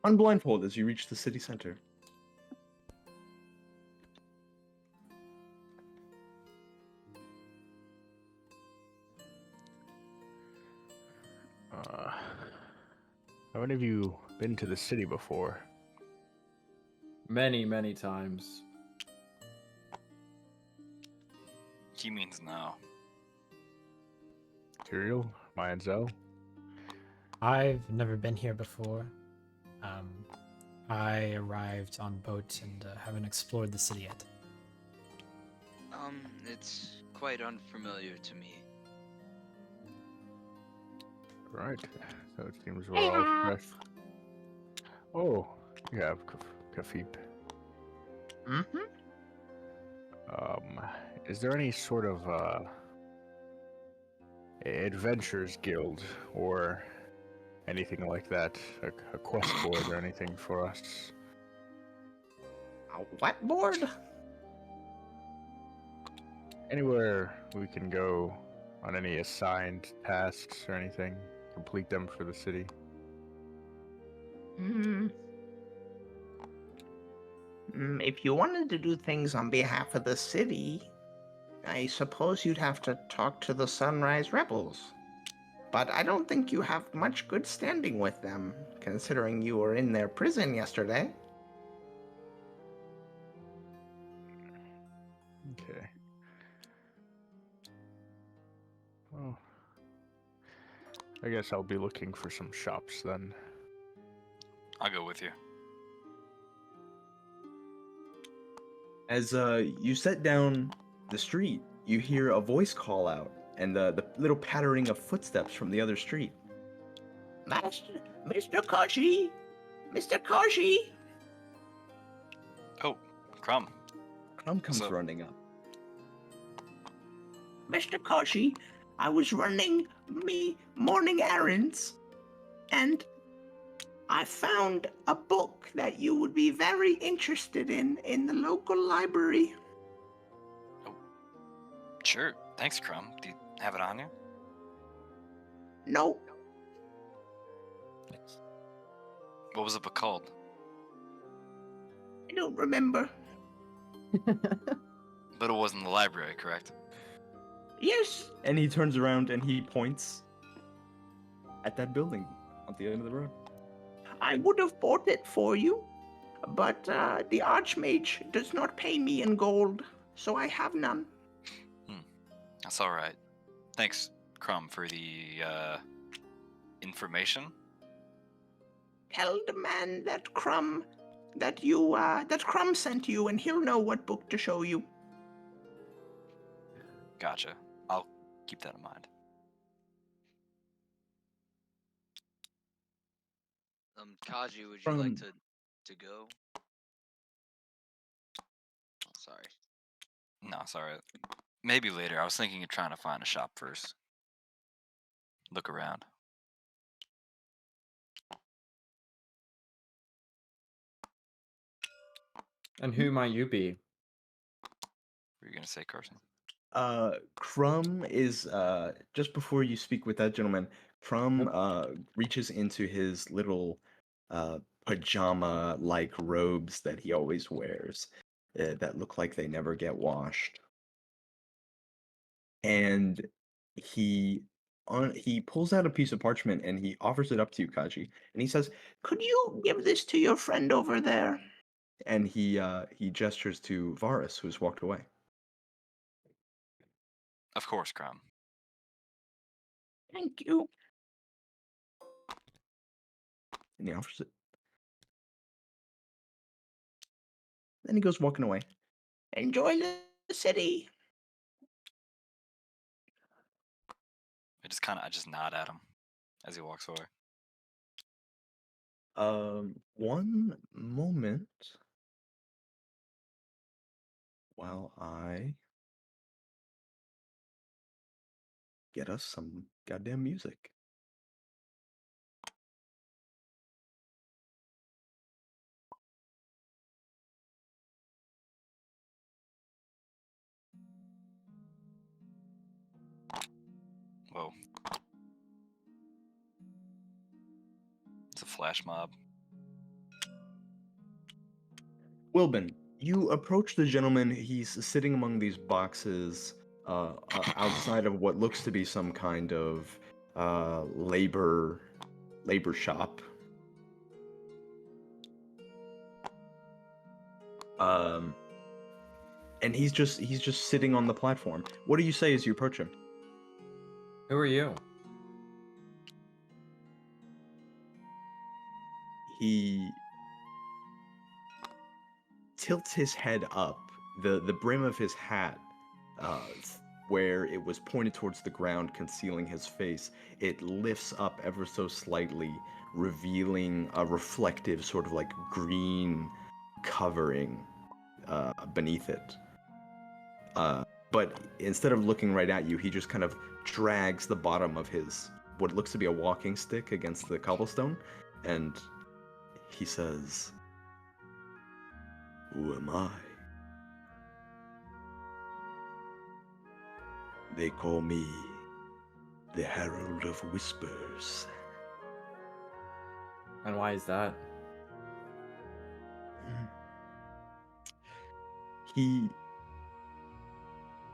Unblindfold as you reach the city center. How many of you been to the city before? Many, many times. He means no. Tyrael, Maya, and Zell? I've never been here before. I arrived on boat and haven't explored the city yet. It's quite unfamiliar to me. Right. So it seems we're all fresh. Oh, you have Kafib. Mm-hmm. Is there any sort of adventures guild or anything like that? A quest board or anything for us? A what board? Anywhere we can go on any assigned tasks or anything, complete them for the city. If you wanted to do things on behalf of the city, I suppose you'd have to talk to the Sunrise Rebels. But I don't think you have much good standing with them, considering you were in their prison yesterday. Okay. Well, I guess I'll be looking for some shops then. I'll go with you. As you set down the street, you hear a voice call out, and the little pattering of footsteps from the other street. Mr. Koshi! Mr. Koshi! Oh, Crumb. Crumb comes So- running up. Mr. Koshi, I was running me morning errands, and I found a book that you would be very interested in the local library. Sure. Thanks, Crumb. Do you have it on you? No, What was the book called? I don't remember. But it was in the library, correct? Yes, And he turns around and he points at that building at the end of the road. I would have bought it for you, but the Archmage does not pay me in gold, so I have none. That's all right. Thanks, Crumb, for the information. Tell the man that Crumb sent you, and he'll know what book to show you. Gotcha. I'll keep that in mind. Kaji, would you From- like to go? Oh, sorry. No, it's all right. Maybe later. I was thinking of trying to find a shop first. Look around. And who might you be? What were you going to say, Carson? Crumb is just before you speak with that gentleman, Crumb reaches into his little pajama-like robes that he always wears that look like they never get washed. And he pulls out a piece of parchment and he offers it up to you, Kaji. And he says, Could you give this to your friend over there? and he gestures to Varus, who's walked away. Of course, Crumb. Thank you. And he offers it. Then he goes walking away. Enjoy the city. I just nod at him as he walks away. One moment while I get us some goddamn music. Whoa. It's a flash mob. Wilbin, you approach the gentleman. He's sitting among these boxes outside of what looks to be some kind of labor shop. And he's just sitting on the platform. What do you say as you approach him? Who are you? He tilts his head up. The brim of his hat, where it was pointed towards the ground, concealing his face, it lifts up ever so slightly, revealing a reflective sort of like green covering beneath it. But instead of looking right at you, he just kind of drags the bottom of his what looks to be a walking stick against the cobblestone, and he says, "Who am I? They call me the Herald of Whispers." And why is that? He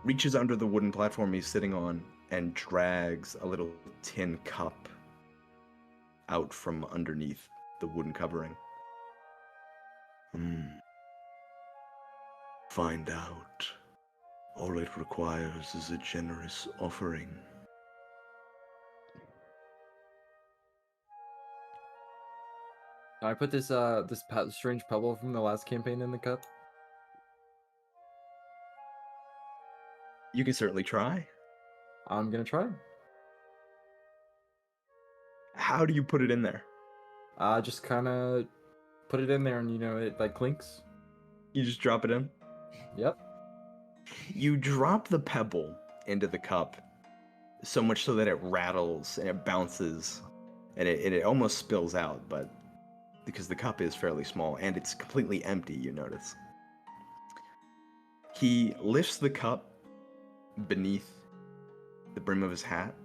reaches under the wooden platform he's sitting on and drags a little tin cup out from underneath the wooden covering. Find out. All it requires is a generous offering. Can I put this strange pebble from the last campaign in the cup? You can certainly try. I'm gonna try. How do you put it in there? Just kind of put it in there, and it like clinks. You just drop it in? Yep. You drop the pebble into the cup, so much so that it rattles and it bounces, and it almost spills out, but because the cup is fairly small and it's completely empty, you notice. He lifts the cup beneath the brim of his hat,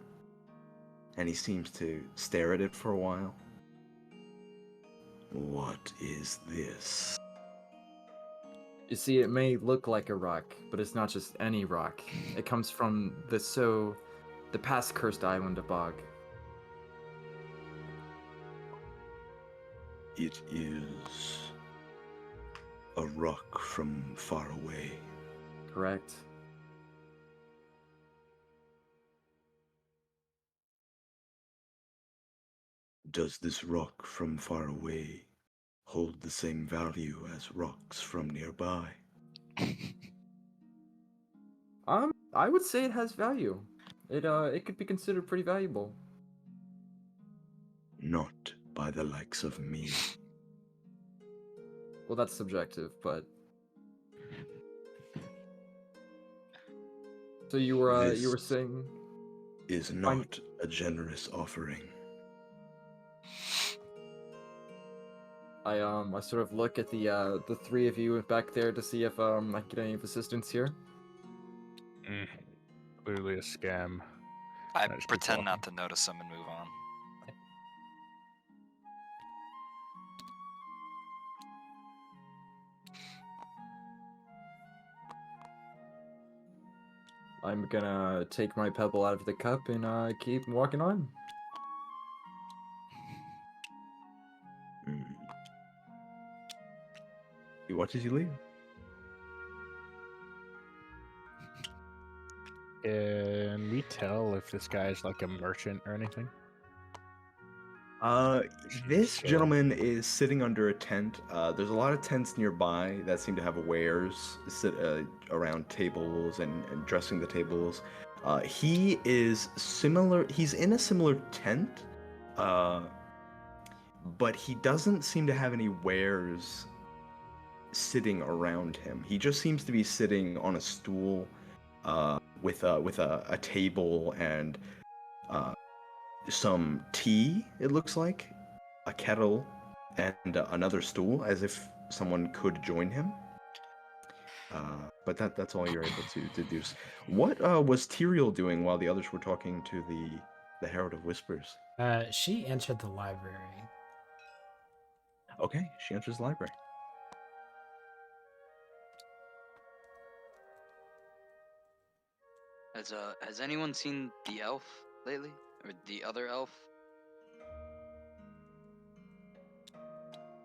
and he seems to stare at it for a while. What is this? You see, it may look like a rock, but it's not just any rock. It comes from the past cursed island of Bog. It is a rock from far away. Correct. Does this rock from far away hold the same value as rocks from nearby? I would say it has value. It could be considered pretty valuable. Not by the likes of me. Well, that's subjective, but so you were saying Is not a generous offering. I sort of look at the three of you back there to see if I can get any assistance here. Clearly a scam. I just keep pretend not walking. to notice them and move on. I'm gonna take my pebble out of the cup and keep walking on. He watches you leave. Can we tell if this guy is like a merchant or anything? This Sure. gentleman is sitting under a tent. There's a lot of tents nearby that seem to have wares sit around tables and dressing the tables. He is similar. He's in a similar tent, but he doesn't seem to have any wares sitting around him. He just seems to be sitting on a stool with a table and some tea, it looks like, a kettle, and another stool, as if someone could join him. But that's all you're able to deduce. What was Tyrael doing while the others were talking to the Herald of Whispers? She entered the library. Okay, she enters the library. Has anyone seen the elf lately, or the other elf?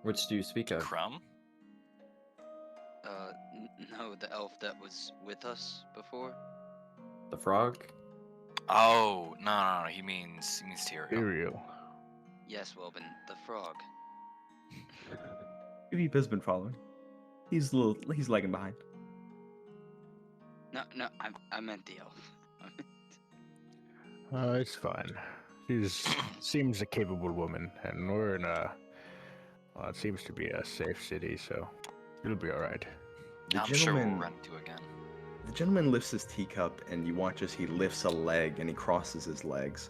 Which do you speak of? Crumb? No, the elf that was with us before. The frog? Oh, no, he means Tyrael. Imperial. Yes, Welbin, the frog. Veep has been following. He's lagging behind. No, I meant the elf. It's fine. She's seems a capable woman, and we're in a. Well, it seems to be a safe city, so it'll be all right. The I'm sure we'll gentleman, run into again. the gentleman lifts his teacup, and you watch as he lifts a leg and he crosses his legs,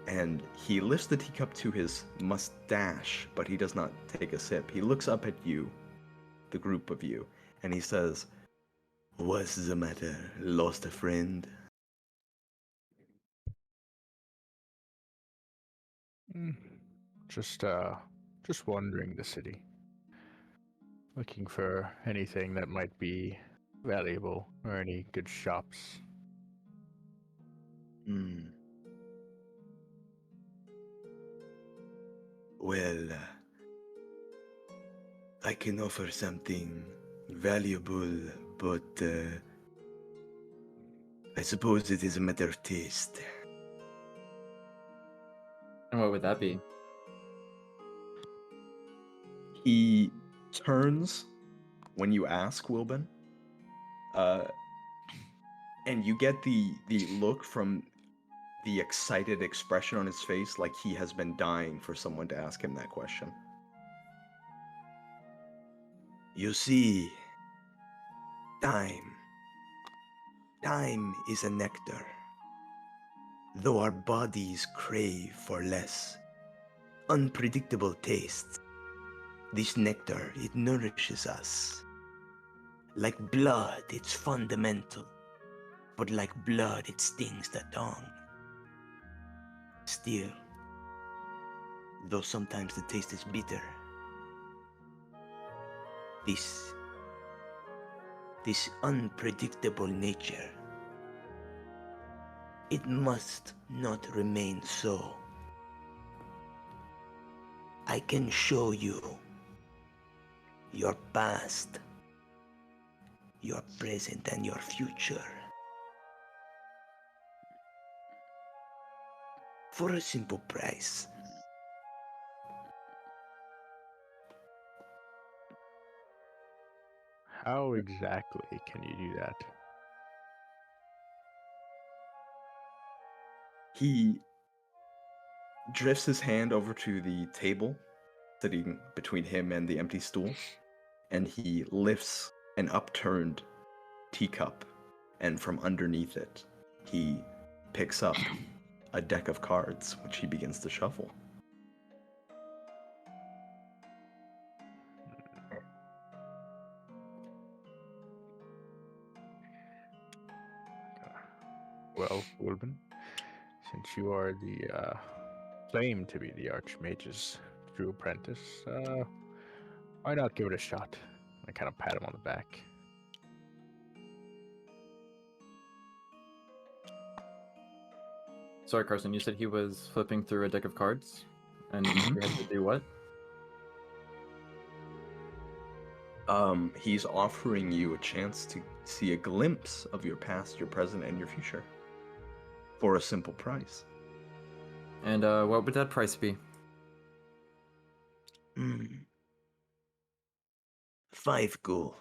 and he lifts the teacup to his mustache, but he does not take a sip. He looks up at you, the group of you, and he says, "What's the matter? Lost a friend?" Mm, Just wandering the city, looking for anything that might be valuable or any good shops. Hmm. Well, I can offer something valuable, but I suppose it is a matter of taste. And what would that be? He turns when you ask, Wilbin, and you get the look from the excited expression on his face, like he has been dying for someone to ask him that question. You see, time is a nectar. Though our bodies crave for less unpredictable tastes, this nectar, it nourishes us. Like blood, it's fundamental, but like blood, it stings the tongue. Still, though sometimes the taste is bitter, this unpredictable nature, it must not remain so. I can show you your past, your present, and your future for a simple price. How exactly can you do that? He drifts his hand over to the table sitting between him and the empty stool, and he lifts an upturned teacup, and from underneath it, he picks up a deck of cards, which he begins to shuffle. Well, Wilbin, since you are the claim to be the Archmage's true apprentice, why not give it a shot? I kind of pat him on the back. Sorry, Carson, you said he was flipping through a deck of cards? And Mhm. you had to do what? He's offering you a chance to see a glimpse of your past, your present, and your future for a simple price. And what would that price be? 5 gold.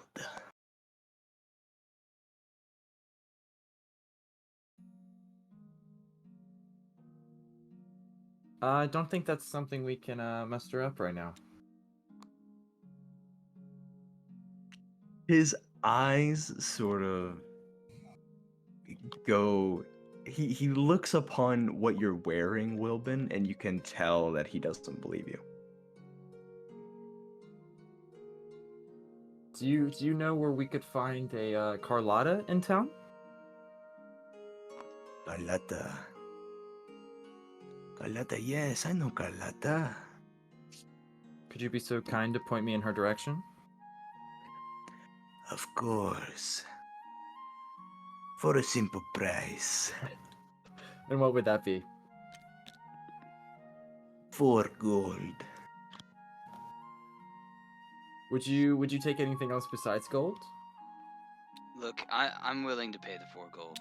I don't think that's something we can muster up right now. His eyes sort of go. He looks upon what you're wearing, Wilbin, and you can tell that he doesn't believe you. Do you know where we could find a Carlotta in town? Carlotta. Carlotta, yes, I know Carlotta. Could you be so kind to point me in her direction? Of course. For a simple price. And what would that be? 4 gold. Would you take anything else besides gold? Look, I'm willing to pay the 4 gold.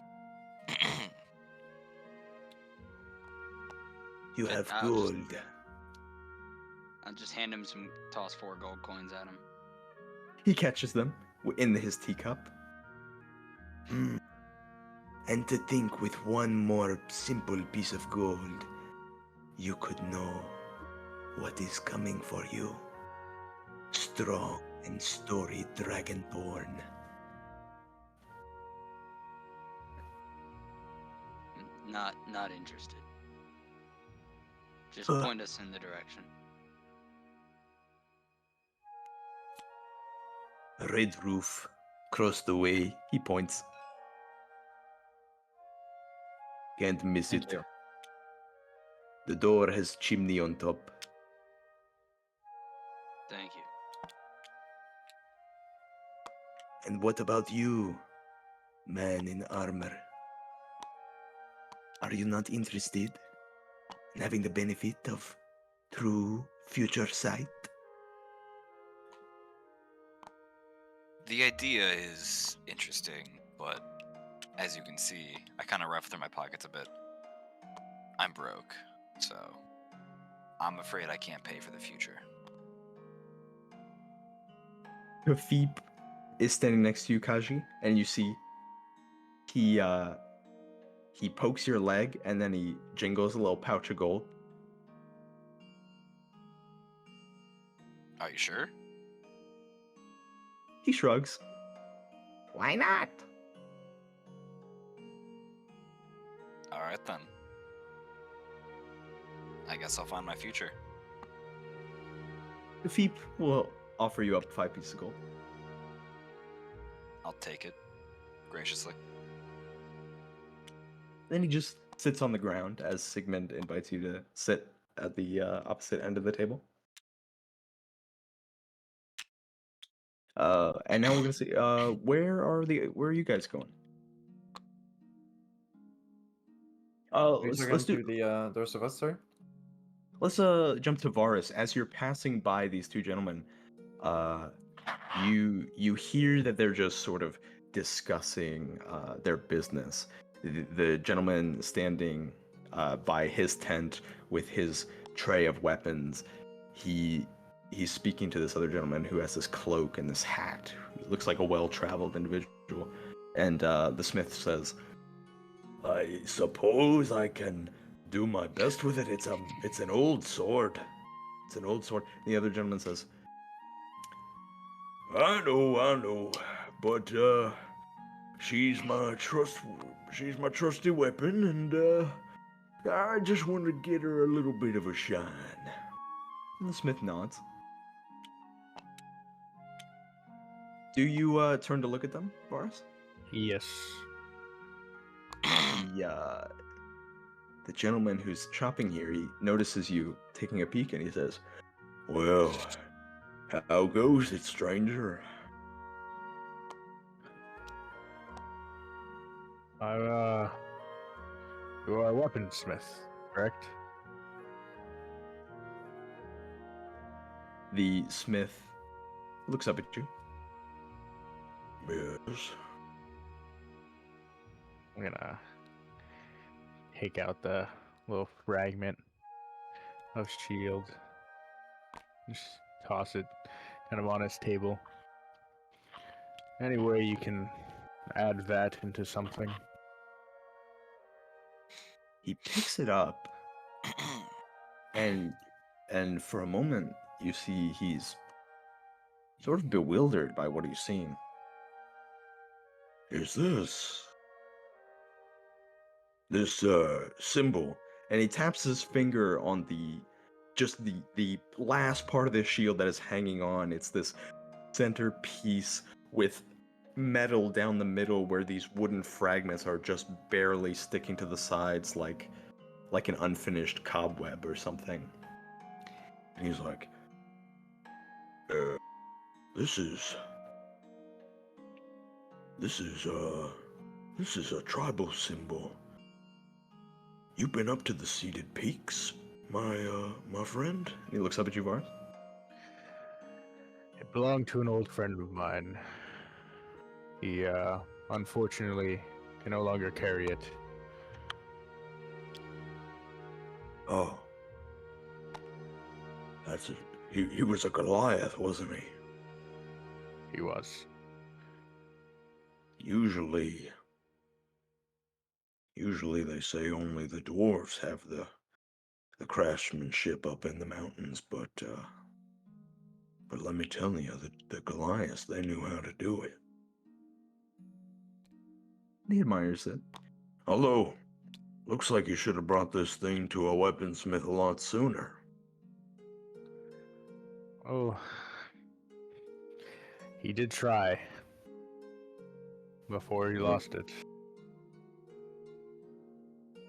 You But have I'll just- gold. I'll just hand him toss 4 gold coins at him. He catches them in his teacup. And to think with one more simple piece of gold, you could know what is coming for you. Strong and storied dragonborn. Not interested. Just Uh. point us in the direction. A red roof, across the way. He points. Can't miss Thank it. you. The door has chimney on top. Thank you. And what about you, man in armor? Are you not interested in having the benefit of true future sight? The idea is interesting, but as you can see, I kind of rough through my pockets a bit. I'm broke, so I'm afraid I can't pay for the future. Kafib is standing next to you, Kaji, and you see he pokes your leg and then he jingles a little pouch of gold. Are you sure? He shrugs. Why not? Alright then. I guess I'll find my future. Kafib will offer you up 5 pieces of gold. I'll take it graciously. Then he just sits on the ground as Sigmund invites you to sit at the opposite end of the table. And now we're gonna see. Where are you guys going? Let's do. The rest of us, sorry. Let's jump to Varus. As you're passing by these two gentlemen, you hear that they're just sort of discussing their business. The gentleman standing by his tent with his tray of weapons, he's speaking to this other gentleman who has this cloak and this hat. He looks like a well-traveled individual. And the smith says, "I suppose I can do my best with it. It's an old sword. It's an old sword." The other gentleman says, I know, but she's my trusty weapon, and I just want to get her a little bit of a shine. And the smith nods. Do you turn to look at them, Varus? Yes. The gentleman who's shopping here, he notices you taking a peek, and he says, "Well, how goes it, stranger?" You are a weaponsmith, correct? The smith looks up at you. Yes. I'm gonna take out the little fragment of shield. Just toss it kind of on his table. Any way you can add that into something. He picks it up, and for a moment you see he's sort of bewildered by what he's seeing. Is this symbol? And he taps his finger on the last part of the shield that is hanging on. It's this centerpiece with metal down the middle where these wooden fragments are just barely sticking to the sides like an unfinished cobweb or something. And he's like, this is This is a tribal symbol. You've been up to the Seated Peaks, my friend? And he looks up at you, Varus. It belonged to an old friend of mine. He, unfortunately, can no longer carry it. Oh. He was a Goliath, wasn't he? He was. Usually they say only the dwarves have the craftsmanship up in the mountains, but let me tell you, the Goliaths, they knew how to do it. He admires it. Although, looks like you should have brought this thing to a weaponsmith a lot sooner. Oh, he did try before he lost it.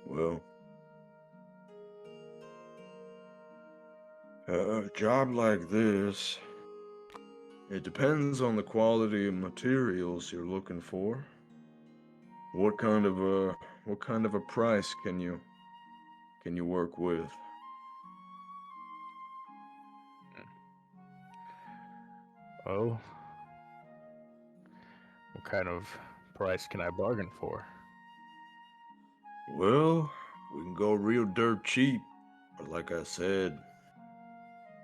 Well, a job like this, it depends on the quality of materials you're looking for. What kind of a price can you work with? Oh, what kind of price can I bargain for? Well, we can go real dirt cheap, but like I said,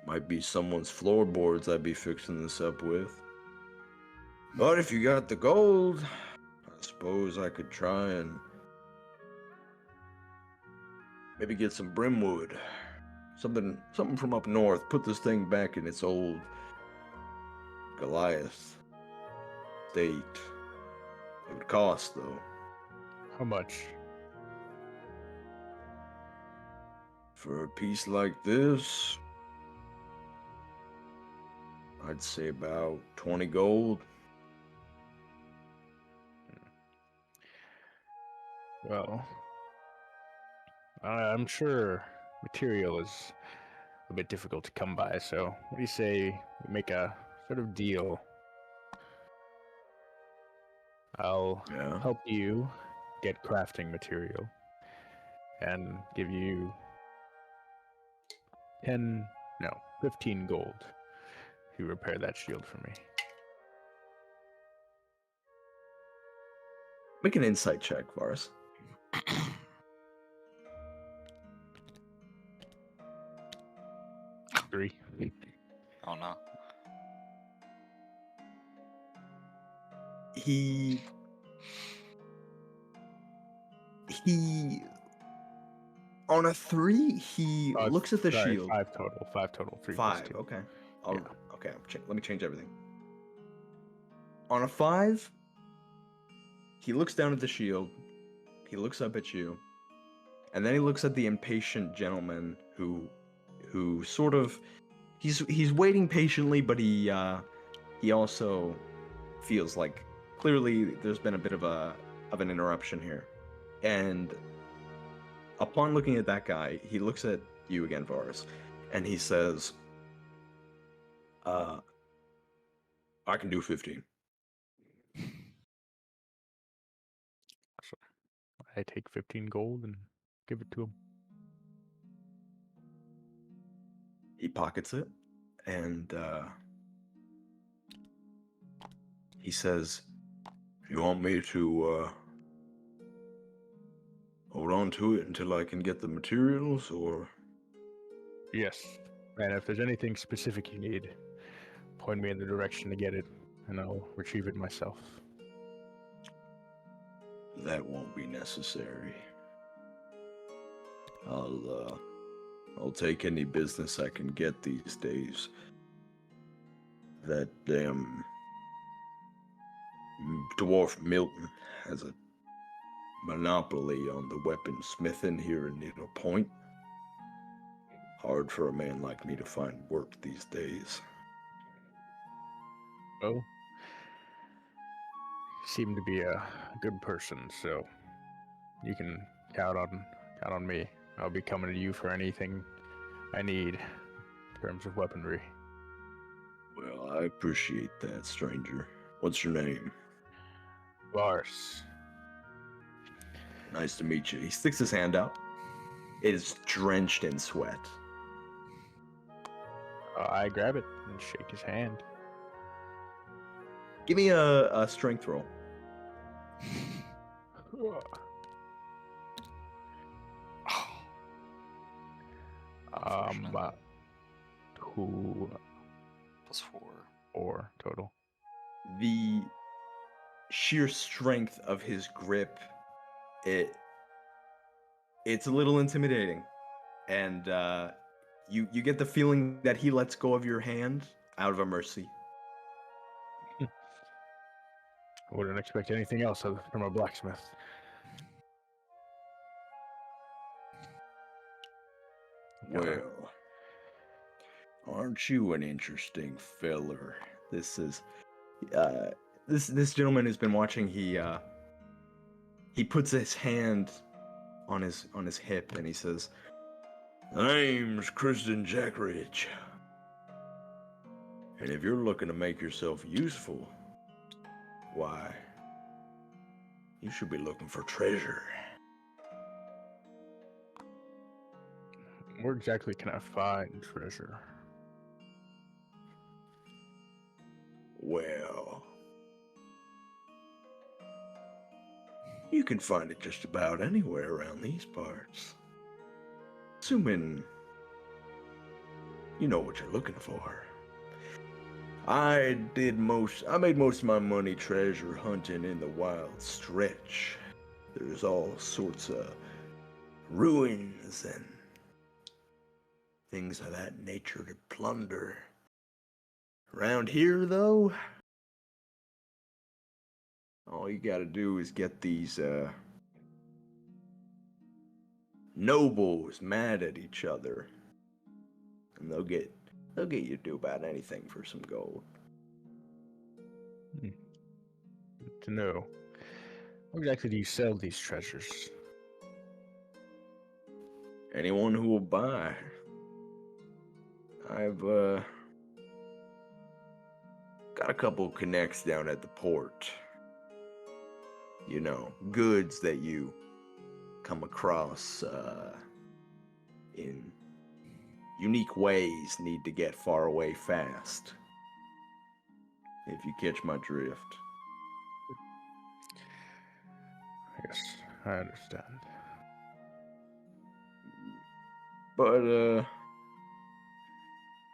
might be someone's floorboards I'd be fixing this up with. But if you got the gold, I suppose I could try and maybe get some brimwood. Something from up north. Put this thing back in its old Goliath state. It would cost, though. How much? For a piece like this, I'd say about 20 gold. Well, I'm sure material is a bit difficult to come by, so what do you say we make a sort of deal? I'll Yeah. help you get crafting material and give you 15 gold if you repair that shield for me. Make an insight check, Varus. 3. Oh no. He on a 3, he looks at the shield. 5 total. 5 total. 3 plus 5, 2. okay. Yeah. Okay, let me change everything. On a 5, he looks down at the shield, he looks up at you, and then he looks at the impatient gentleman who sort of he's waiting patiently, but he also feels like clearly there's been a bit of an interruption here. And upon looking at that guy, he looks at you again, Varus, and he says, I can do 15. So I take 15 gold and give it to him. He pockets it, and he says, you want me to hold on to it until I can get the materials, or? Yes. And if there's anything specific you need, point me in the direction to get it, and I'll retrieve it myself. That won't be necessary. I'll take any business I can get these days. That damn dwarf Milton has a monopoly on the weaponsmithing here in Needlepoint. Hard for a man like me to find work these days. Oh, you seem to be a good person, so you can count on me. I'll be coming to you for anything I need in terms of weaponry. Well, I appreciate that, stranger. What's your name? Lars. Nice to meet you. He sticks his hand out. It is drenched in sweat. I grab it and shake his hand. Give me a strength roll. About 2 Plus 4. or total. The sheer strength of his grip, it's a little intimidating, and you get the feeling that he lets go of your hand out of a mercy. I wouldn't expect anything else from a blacksmith. Well, aren't you an interesting feller? This is this gentleman who's been watching. He puts his hand on his hip and he says, "Name's Kristen Jackridge. And if you're looking to make yourself useful, why, you should be looking for treasure." Where exactly can I find treasure? Well, you can find it just about anywhere around these parts. Assuming you know what you're looking for. I made most of my money treasure hunting in the wild stretch. There's all sorts of ruins and things of that nature to plunder. Around here, though, all you gotta do is get these nobles mad at each other, and they'll get you to do about anything for some gold. Good to know. Where exactly do you sell these treasures? Anyone who will buy. I've got a couple connects down at the port. You know, goods that you come across in unique ways need to get far away fast. If you catch my drift. Yes, I understand. But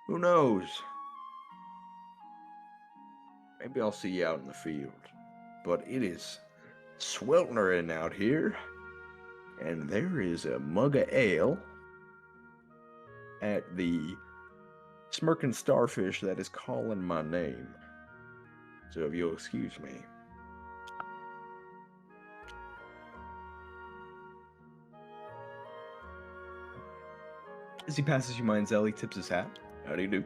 who knows? Maybe I'll see you out in the field. But it is sweltering out here, and there is a mug of ale at the Smirking Starfish that is calling my name. So if you'll excuse me. As he passes you mine, Zelly tips his hat. How do you do?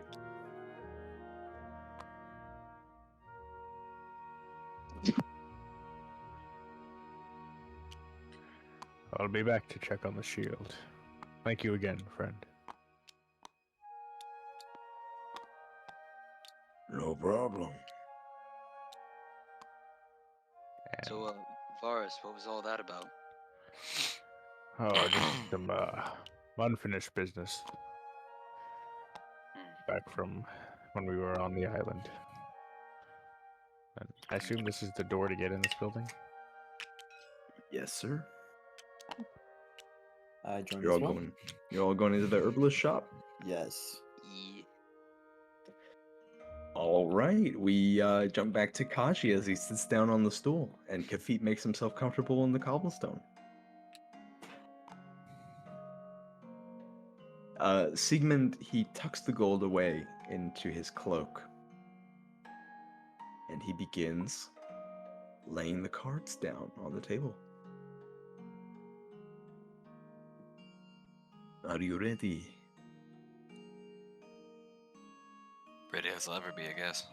I'll be back to check on the shield. Thank you again, friend. No problem. And, So, Varus, what was all that about? just some unfinished business. Back from when we were on the island. And I assume this is the door to get in this building? Yes, sir. I joined You're as all well. going. You're all going into the herbalist shop. Yes. Yeah. All right, we jump back to Kashi as he sits down on the stool, and Kafit makes himself comfortable in the cobblestone. Siegmund, he tucks the gold away into his cloak, and he begins laying the cards down on the table. Are you ready? Ready as I'll ever be, I guess.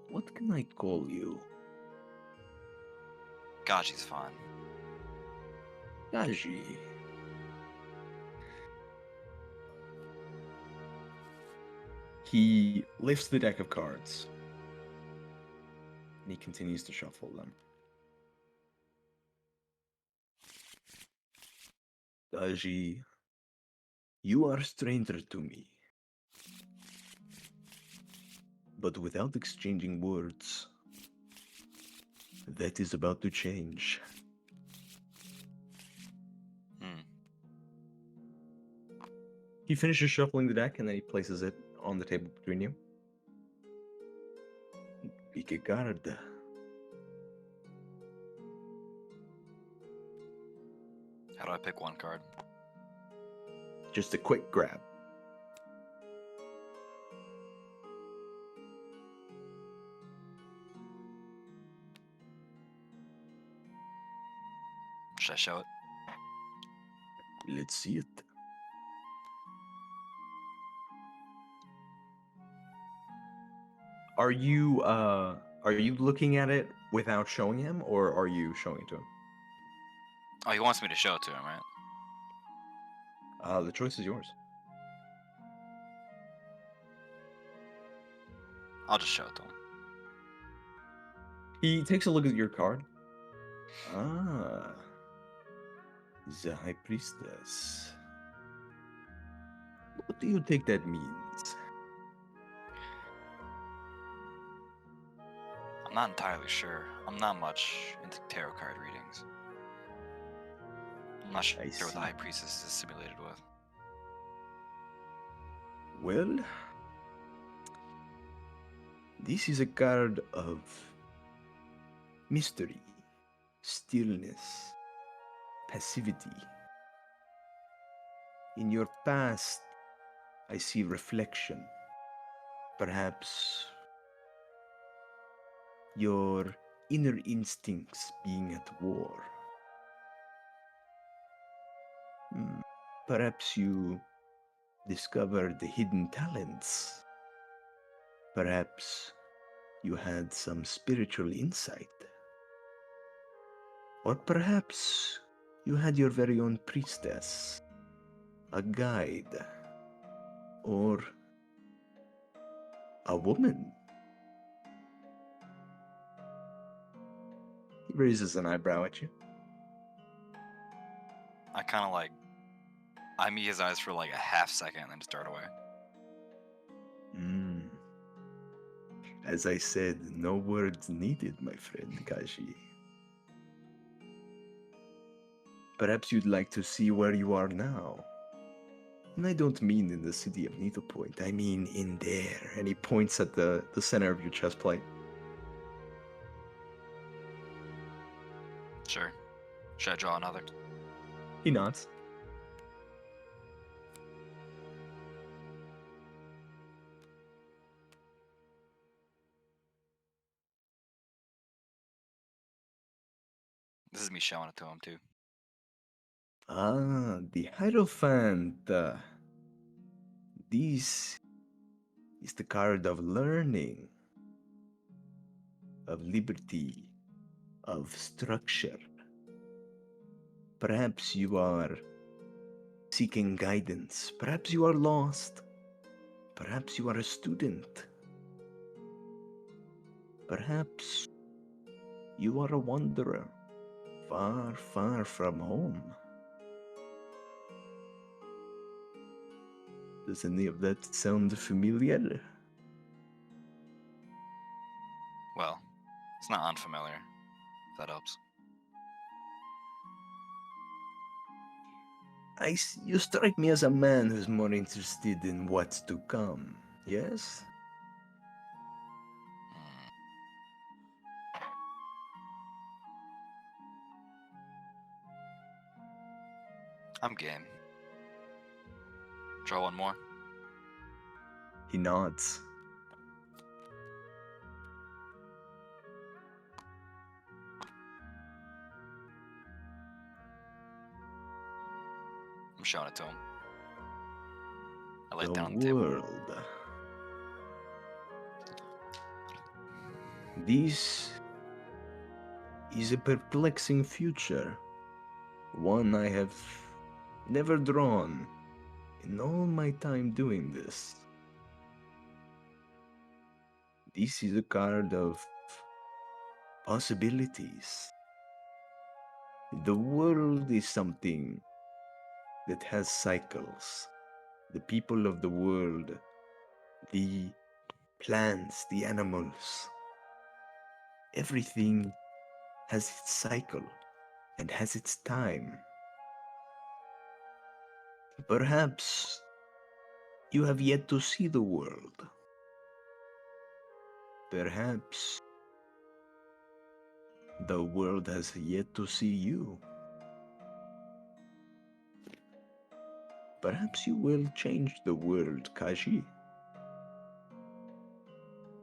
What can I call you? Gaji's fine. Kaji. He lifts the deck of cards, and he continues to shuffle them. Daji, you are a stranger to me. But without exchanging words, that is about to change. Hmm. He finishes shuffling the deck and then he places it on the table between you. Pick a card. How do I pick one card? Just a quick grab. Should I show it? Let's see it. Are you looking at it without showing him, or are you showing it to him? Oh, he wants me to show it to him, right? The choice is yours. I'll just show it to him. He takes a look at your card. Ah, the High Priestess. What do you think that means? I'm not entirely sure. I'm not much into tarot card readings. I'm not sure I what the see. High Priestess is simulated with. Well, this is a card of mystery, stillness, passivity. In your past, I see reflection. Perhaps your inner instincts being at war. Perhaps you discovered the hidden talents. Perhaps you had some spiritual insight. Or perhaps you had your very own priestess, a guide, or a woman. He raises an eyebrow at you. I kind of like, I meet his eyes for like a half second and then just dart away. As I said, no words needed, my friend Kaji. Perhaps you'd like to see where you are now. And I don't mean in the city of Needlepoint, I mean in there. And he points at the center of your chest plate. Sure. Should I draw another? He nods. This is me showing it to him too. Ah, the Hierophant. This is the card of learning, of liberty, of structure. Perhaps you are seeking guidance. Perhaps you are lost. Perhaps you are a student. Perhaps you are a wanderer, far, far from home. Does any of that sound familiar? Well, it's not unfamiliar, if that helps. You strike me as a man who's more interested in what's to come, yes? Hmm. I'm game. Draw one more. He nods. I'm showing it to him. I lay it The down on the table. world. This is a perplexing future. One I have never drawn in all my time doing this. This is a card of possibilities. The world is something that has cycles. The people of the world, the plants, the animals, everything has its cycle and has its time. Perhaps you have yet to see the world. Perhaps the world has yet to see you. Perhaps you will change the world, Kaji.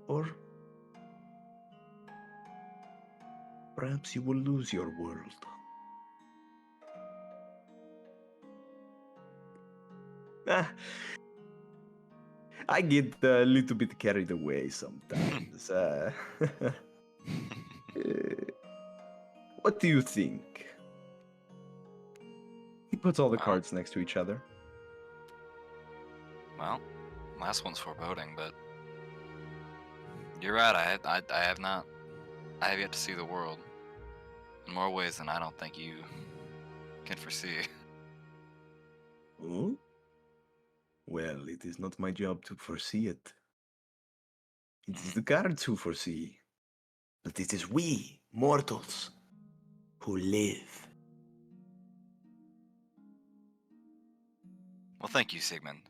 Or perhaps you will lose your world. Ah, I get a little bit carried away sometimes. What do you think? He puts all the Wow. cards next to each other. Well, last one's foreboding, but you're right. I have not. I have yet to see the world in more ways than I don't think you can foresee. Oh? Well, it is not my job to foresee it. It is the cards who foresee. But it is we, mortals, who live. Well, thank you, Sigmund.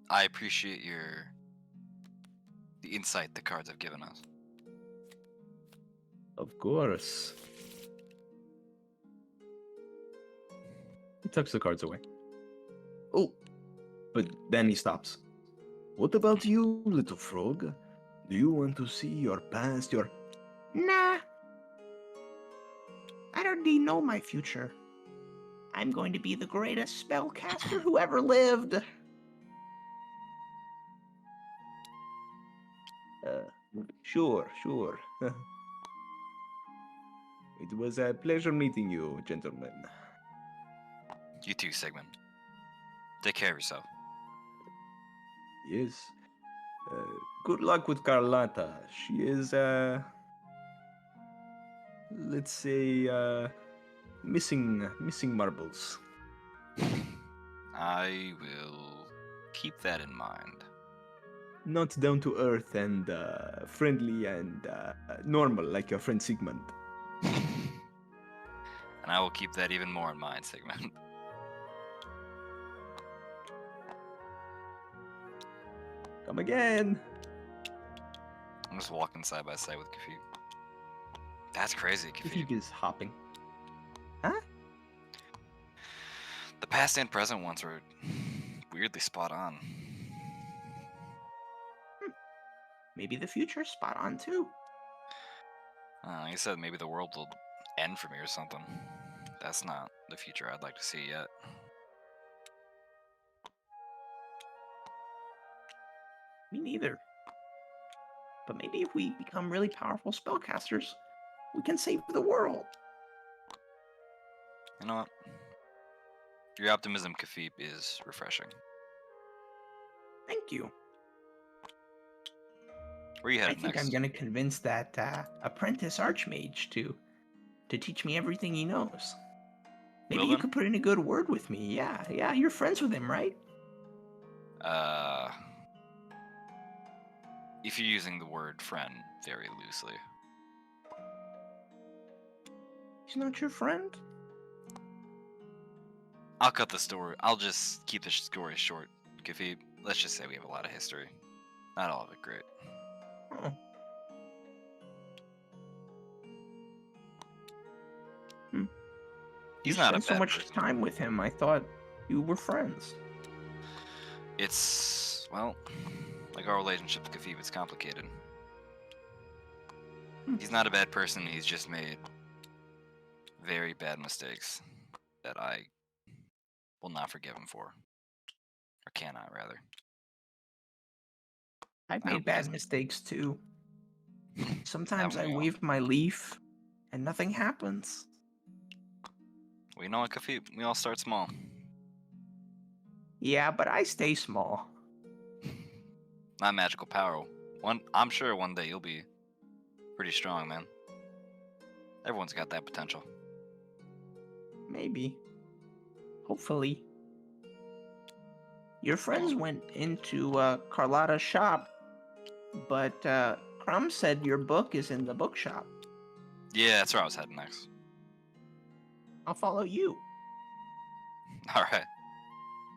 I appreciate the insight the cards have given us. Of course. He tucks the cards away. Oh, but then he stops. What about you, little frog? Do you want to see your past, your... Nah. I already know my future. I'm going to be the greatest spellcaster who ever lived. Sure. It was a pleasure meeting you, gentlemen. You too, Sigmund. Take care of yourself. Yes. Good luck with Carlotta. She is, let's say, missing marbles. I will keep that in mind. Not down to earth and friendly and normal like your friend Sigmund. And I will keep that even more in mind, Sigmund. Come again. I'm just walking side by side with Kafib. That's crazy, Kafib. Kafib is hopping. The past and present ones were weirdly spot on. Maybe the future's spot on too. Like I said, maybe the world will end for me or something. That's not the future I'd like to see yet. Me neither. But maybe if we become really powerful spellcasters, we can save the world. You know what? Your optimism, Kafib, is refreshing. Thank you. Where are you I headed think next? I'm gonna convince that apprentice archmage to teach me everything he knows. Maybe you Wilbin? could put in a good word with me. Yeah, you're friends with him, right? If you're using the word friend very loosely. He's not your friend? I'll cut the story. I'll just keep the story short, Kafib. Let's just say we have a lot of history. Not all of it great. Oh. He's You not a spend so bad much person. time with him. I thought you were friends. It's, well, like our relationship with Kafib, it's complicated. He's not a bad person, he's just made very bad mistakes that I will not forgive him for. Or cannot, rather. I've I hope made he bad doesn't- mistakes too. Sometimes I Haven't we all? wave my leaf and nothing happens. Well, you know what, Kafib? We all start small. Yeah, but I stay small. Not magical power. I'm sure one day you'll be pretty strong, man. Everyone's got that potential. Maybe. Hopefully. Your friends went into Carlotta's shop, but Crumb said your book is in the bookshop. Yeah, that's where I was heading next. I'll follow you. All right.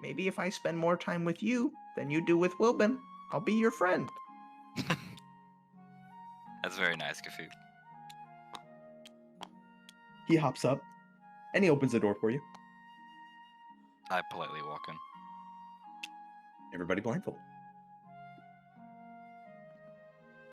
Maybe if I spend more time with you than you do with Wilbin, I'll be your friend. That's very nice, Kafib. He hops up, and he opens the door for you. I politely walk in. Everybody blindfold.